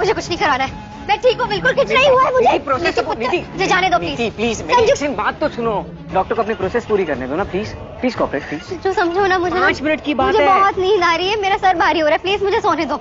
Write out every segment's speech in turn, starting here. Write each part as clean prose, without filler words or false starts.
मुझे कुछ नहीं कराना है, मैं ठीक हूँ बिल्कुल, कुछ नहीं हुआ है मुझे। मुझे जाने दो प्लीज। प्लीज मेरी बात तो सुनो, डॉक्टर को अपनी प्रोसेस पूरी करने दो ना, प्लीज प्लीज कॉपरेट प्लीज। जो समझो ना मुझे, 5 मिनट की बात है। मुझे बहुत नींद आ रही है, मेरा सर भारी हो रहा है, प्लीज मुझे सोने दो।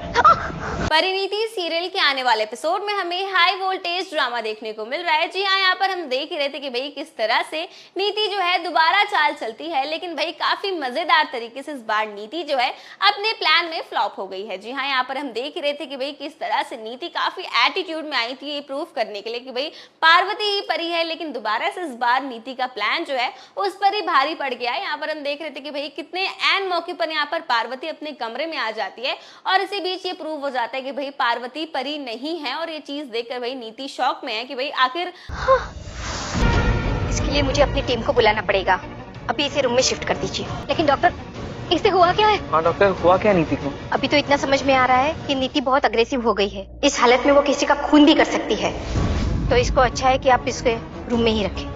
परिणीति सीरियल के आने वाले एपिसोड में हमें हाई वोल्टेज ड्रामा देखने को मिल रहा है। जी हाँ, यहाँ पर हम देख ही रहे थे कि भाई किस तरह से नीति जो है दोबारा चाल चलती है, लेकिन भाई काफी मजेदार तरीके से इस बार नीति जो है अपने प्लान में फ्लॉप हो गई है। जी हाँ, यहाँ पर हम देख ही रहे थे कि भाई किस तरह से नीति काफी एटीट्यूड में आई थी ये प्रूव करने के लिए कि भाई पार्वती ही परी है, लेकिन दोबारा से इस बार नीति का प्लान जो है उस पर ही भारी पड़ गया है। यहाँ पर हम देख रहे थे कि भाई कितने एन मौके पर यहाँ पर पार्वती अपने कमरे में आ जाती है और इसी बीच ये प्रूव हो जाता है कि भाई पार्वती परी नहीं है। और ये चीज देखकर भाई नीति शॉक में है कि भाई आखिर इसके लिए मुझे अपनी टीम को बुलाना पड़ेगा, अभी इसे रूम में शिफ्ट कर दीजिए। लेकिन डॉक्टर, इससे हुआ क्या है? हाँ डॉक्टर, हुआ क्या नीति को? अभी तो इतना समझ में आ रहा है कि नीति बहुत अग्रेसिव हो गई है, इस हालत में वो किसी का खून भी कर सकती है, तो इसको अच्छा है कि आप इसके रूम में ही रखें।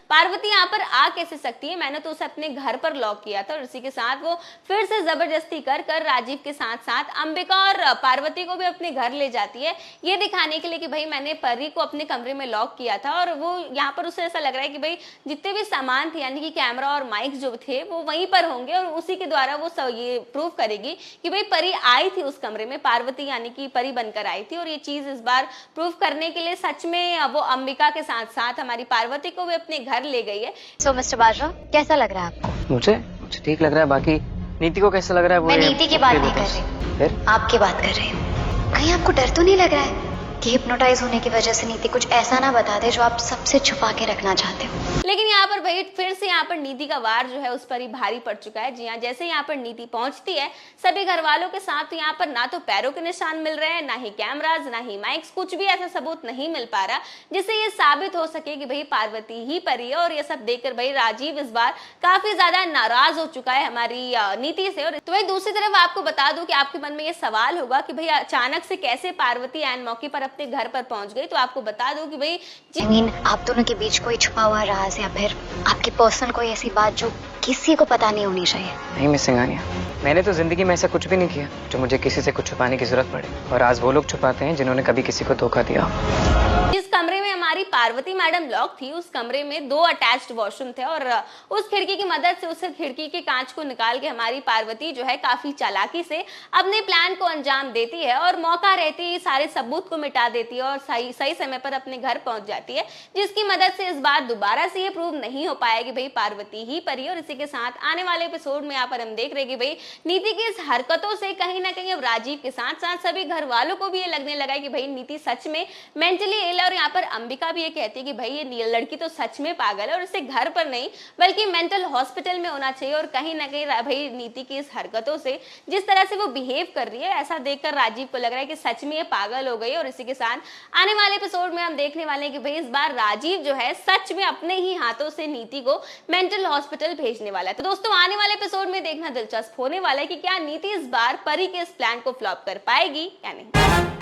पार्वती यहाँ पर आ कैसे सकती है? मैंने तो उसे अपने घर पर लॉक किया था और इसी के साथ वो फिर से जबरदस्ती कर राजीव के साथ साथ अंबिका और पार्वती को भी अपने घर ले जाती है, ये दिखाने के लिए कि भाई मैंने परी को अपने कमरे में लॉक किया था। और वो यहाँ पर उसे ऐसा लग रहा है कि भाई जितने भी सामान थे यानी कि कैमरा और माइक जो थे वो वहीं पर होंगे और उसी के द्वारा वो ये प्रूव करेगी कि भाई परी आई थी उस कमरे में, पार्वती यानी कि परी बनकर आई थी। और ये चीज इस बार प्रूव करने के लिए सच में वो अंबिका के साथ साथ हमारी पार्वती को भी अपने घर ले गई है। सो मिस्टर बाजवा, कैसा लग रहा है आपको? मुझे ठीक लग रहा है, बाकी नीति को कैसा लग रहा है? वो मैं नीति की बात नहीं कर रही, फिर आपकी बात कर रही हूँ। कहीं आपको डर तो नहीं लग रहा है कि हिप्नोटाइज होने की वजह से नीति कुछ ऐसा ना बता दे जो आप सबसे छुपा के रखना चाहते हो? लेकिन यहाँ पर भाई फिर से यहाँ पर नीति का वार जो है उस पर ही भारी पड़ चुका है। जी हाँ, जैसे यहाँ पर नीति पहुंचती है सभी घर वालों के साथ, तो यहाँ पर ना तो पैरों के निशान मिल रहे हैं, ना ही कैमराज, ना ही माइक्स, कुछ भी ऐसा सबूत नहीं मिल पा रहा जिससे ये साबित हो सके कि भाई पार्वती ही परी है। और ये सब देखकर भाई राजीव इस बार काफी ज्यादा नाराज हो चुका है हमारी नीति से। और तो भाई दूसरी तरफ आपको बता दूं कि आपके मन में ये सवाल होगा कि भाई अचानक से कैसे पार्वती एन मौके पर अपने घर पर पहुंच गई, तो आपको बता दूं कि भाई आप दोनों के बीच कोई छुपा हुआ राज या फिर आपकी पर्सनल कोई ऐसी बात जो किसी को पता नहीं होनी चाहिए? नहीं मिस सिंघानिया, मैंने तो जिंदगी में ऐसा कुछ भी नहीं किया जो मुझे किसी से कुछ छुपाने की जरूरत पड़े। और आज वो लोग छुपाते हैं जिन्होंने कभी किसी को धोखा दिया। जिस कमरे में हमारी पार्वती मैडम लॉक थी उस कमरे में 2 अटैच्ड वॉशरूम थे और उस खिड़की की मदद से उस खिड़की के कांच को निकाल के हमारी पार्वती जो है काफी चालाकी से अपने प्लान को अंजाम देती है और मौका रहते ही सारे सबूत को मिटा देती है और सही समय पर अपने घर पहुंच जाती है, जिसकी मदद से इस बार दोबारा से ये प्रूव नहीं हो पाया कि भाई पार्वती ही परी। और इसी के साथ आने वाले एपिसोड में यहाँ पर हम देख रहे हैं कि भाई नीति की इस हरकतों से कहीं ना कहीं अब राजीव के साथ साथ सभी घर वालों को भी ये लगने लगा कि भाई नीति सच में मेंटली इल। और यहाँ पर अंबिका भी ये कहती है कि भाई ये लड़की तो सच में पागल है और इसे घर पर नहीं बल्कि मेंटल हॉस्पिटल में होना चाहिए। और कहीं ना कहीं भाई नीति की इस हरकतों से, जिस तरह से वो बिहेव कर रही है, ऐसा देखकर राजीव को लग रहा है कि सच में ये पागल हो गई। और इसी के साथ आने वाले एपिसोड में हम देखने वाले हैं कि भाई इस बार राजीव जो है सच में अपने ही हाथों से नीति को मेंटल हॉस्पिटल भेजने वाला है। तो दोस्तों आने वाले एपिसोड में देखना दिलचस्प होने वाला है कि क्या नीति इस बार परी के इस प्लान को फ्लॉप कर पाएगी या नहीं।